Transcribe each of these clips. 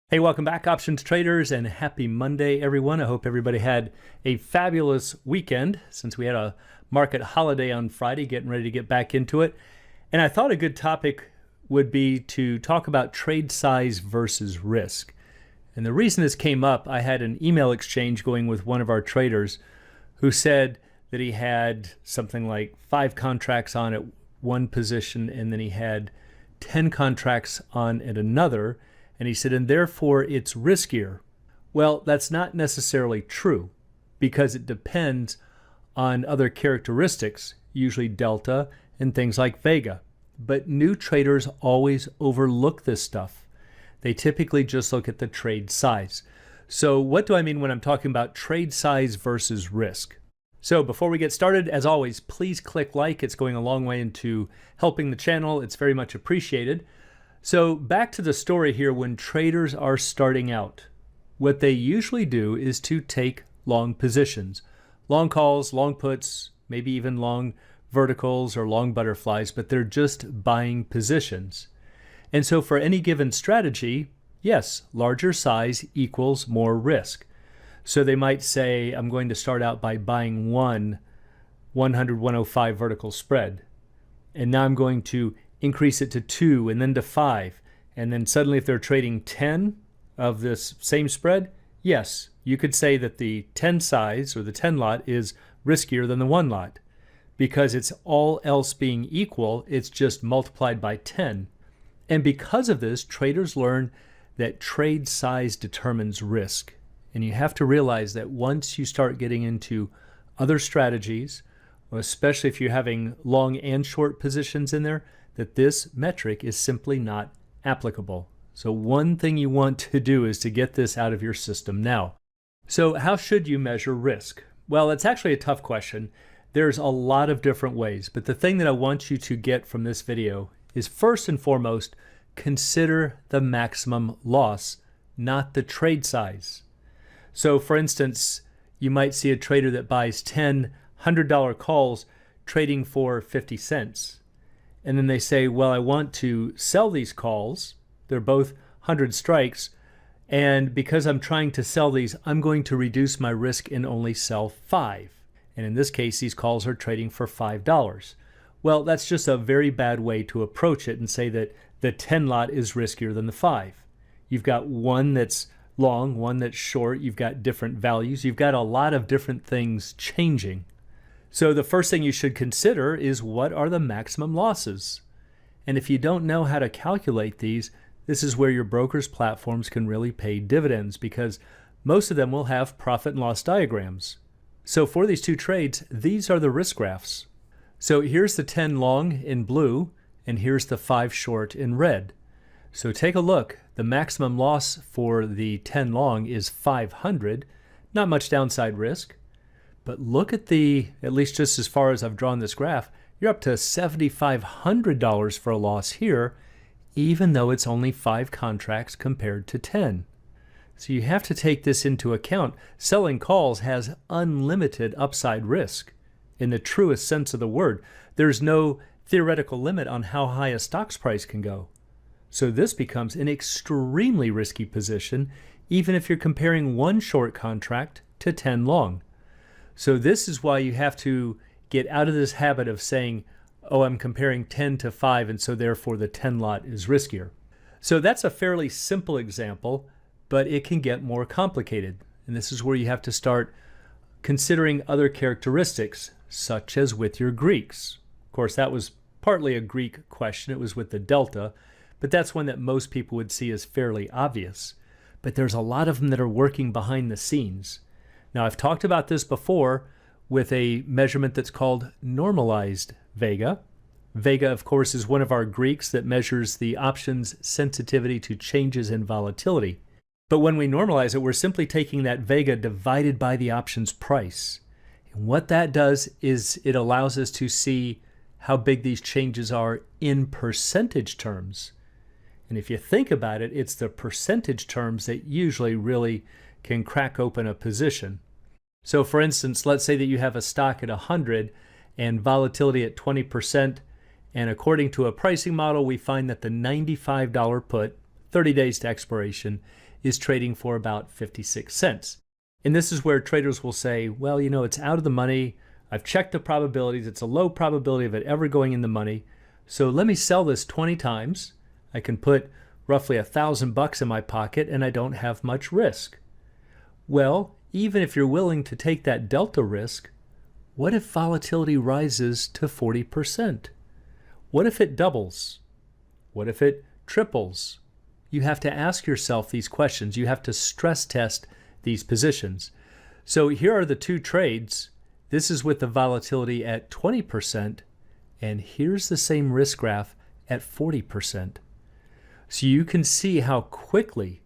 Hey, welcome back, options traders, and happy Monday, everyone. I hope everybody had a fabulous weekend since we had a market holiday on Friday, getting ready to get back into it. And I thought a good topic would be to talk about trade size versus risk. And the reason this came up, I had an email exchange going with one of our traders who said that he had something like 5 contracts on at one position, and then he had 10 contracts on at another. And he said, and therefore it's riskier. Well, that's not necessarily true because it depends on other characteristics, usually delta and things like vega. But new traders always overlook this stuff. They typically just look at the trade size. So what do I mean when I'm talking about trade size versus risk? So before we get started, as always, please click like. It's going a long way into helping the channel. It's very much appreciated. So back to the story here, when traders are starting out, what they usually do is to take long positions. Long calls, long puts, maybe even long verticals or long butterflies, but they're just buying positions. And so for any given strategy, yes, larger size equals more risk. So they might say, I'm going to start out by buying one 100-105 vertical spread. And now I'm going to increase it to 2 and then to 5. And then suddenly if they're trading 10 of this same spread, yes, you could say that the 10 size or the 10 lot is riskier than the 1 lot because it's all else being equal, it's just multiplied by 10. And because of this, traders learn that trade size determines risk. And you have to realize that once you start getting into other strategies, especially if you're having long and short positions in there, that this metric is simply not applicable. So one thing you want to do is to get this out of your system now. So how should you measure risk? Well, it's actually a tough question. There's a lot of different ways, but the thing that I want you to get from this video is first and foremost, consider the maximum loss, not the trade size. So for instance, you might see a trader that buys 10 $100 calls trading for 50 cents. And then they say, well, I want to sell these calls. They're both 100 strikes. And because I'm trying to sell these, I'm going to reduce my risk and only sell 5. And in this case, these calls are trading for $5. Well, that's just a very bad way to approach it and say that the 10 lot is riskier than the 5. You've got one that's long, one that's short. You've got different values. You've got a lot of different things changing. So the first thing you should consider is what are the maximum losses? And if you don't know how to calculate these, this is where your broker's platforms can really pay dividends because most of them will have profit and loss diagrams. So for these two trades, these are the risk graphs. So here's the 10 long in blue and here's the 5 short in red. So take a look. The maximum loss for the 10 long is 500, not much downside risk. But look at at least just as far as I've drawn this graph, you're up to $7,500 for a loss here, even though it's only 5 contracts compared to 10. So you have to take this into account. Selling calls has unlimited upside risk in the truest sense of the word. There's no theoretical limit on how high a stock's price can go. So this becomes an extremely risky position, even if you're comparing 1 short contract to 10 long. So this is why you have to get out of this habit of saying, oh, I'm comparing 10 to 5, and so therefore the 10 lot is riskier. So that's a fairly simple example, but it can get more complicated. And this is where you have to start considering other characteristics, such as with your Greeks. Of course, that was partly a Greek question. It was with the delta, but that's one that most people would see as fairly obvious. But there's a lot of them that are working behind the scenes. Now, I've talked about this before with a measurement that's called normalized vega. Vega, of course, is one of our Greeks that measures the option's sensitivity to changes in volatility. But when we normalize it, we're simply taking that vega divided by the option's price. And what that does is it allows us to see how big these changes are in percentage terms. And if you think about it, it's the percentage terms that usually really can crack open a position. So for instance, let's say that you have a stock at 100 and volatility at 20%, and according to a pricing model, we find that the $95 put 30 days to expiration, is trading for about 56 cents. And this is where traders will say, well, it's out of the money. I've checked the probabilities. It's a low probability of it ever going in the money. So let me sell this 20 times. I can put roughly $1,000 in my pocket and I don't have much risk. Well, even if you're willing to take that delta risk, what if volatility rises to 40%? What if it doubles? What if it triples? You have to ask yourself these questions. You have to stress test these positions. So here are the two trades. This is with the volatility at 20%, and here's the same risk graph at 40%. So you can see how quickly,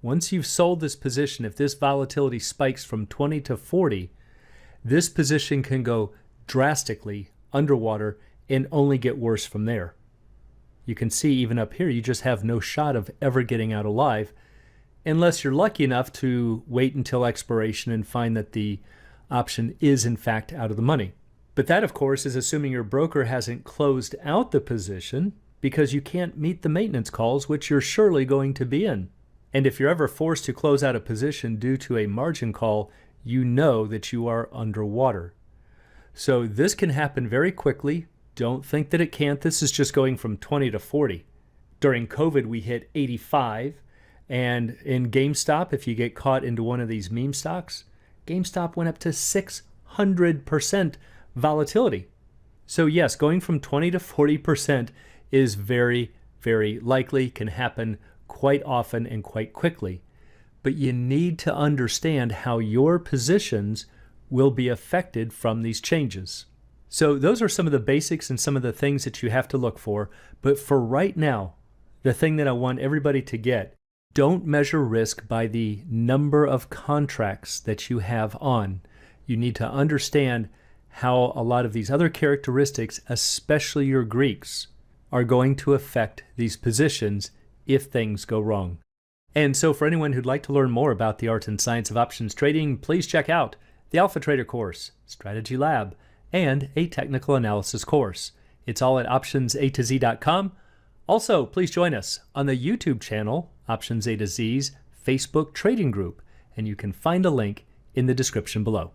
once you've sold this position, if this volatility spikes from 20 to 40, this position can go drastically underwater and only get worse from there. You can see even up here, you just have no shot of ever getting out alive unless you're lucky enough to wait until expiration and find that the option is in fact out of the money. But that, of course, is assuming your broker hasn't closed out the position because you can't meet the maintenance calls, which you're surely going to be in. And if you're ever forced to close out a position due to a margin call, you know that you are underwater. So this can happen very quickly. Don't think that it can't. This is just going from 20 to 40. During COVID, we hit 85. And in GameStop, if you get caught into one of these meme stocks, GameStop went up to 600% volatility. So yes, going from 20 to 40% is very, very likely, can happen quite often and quite quickly. But you need to understand how your positions will be affected from these changes. So those are some of the basics and some of the things that you have to look for. But for right now, the thing that I want everybody to get, don't measure risk by the number of contracts that you have on. You need to understand how a lot of these other characteristics, especially your Greeks, are going to affect these positions if things go wrong. And so for anyone who'd like to learn more about the art and science of options trading, please check out the Alpha Trader course, Strategy Lab, and a technical analysis course. It's all at optionsatoz.com. Also, please join us on the YouTube channel, Options A to Z's Facebook trading group, and you can find a link in the description below.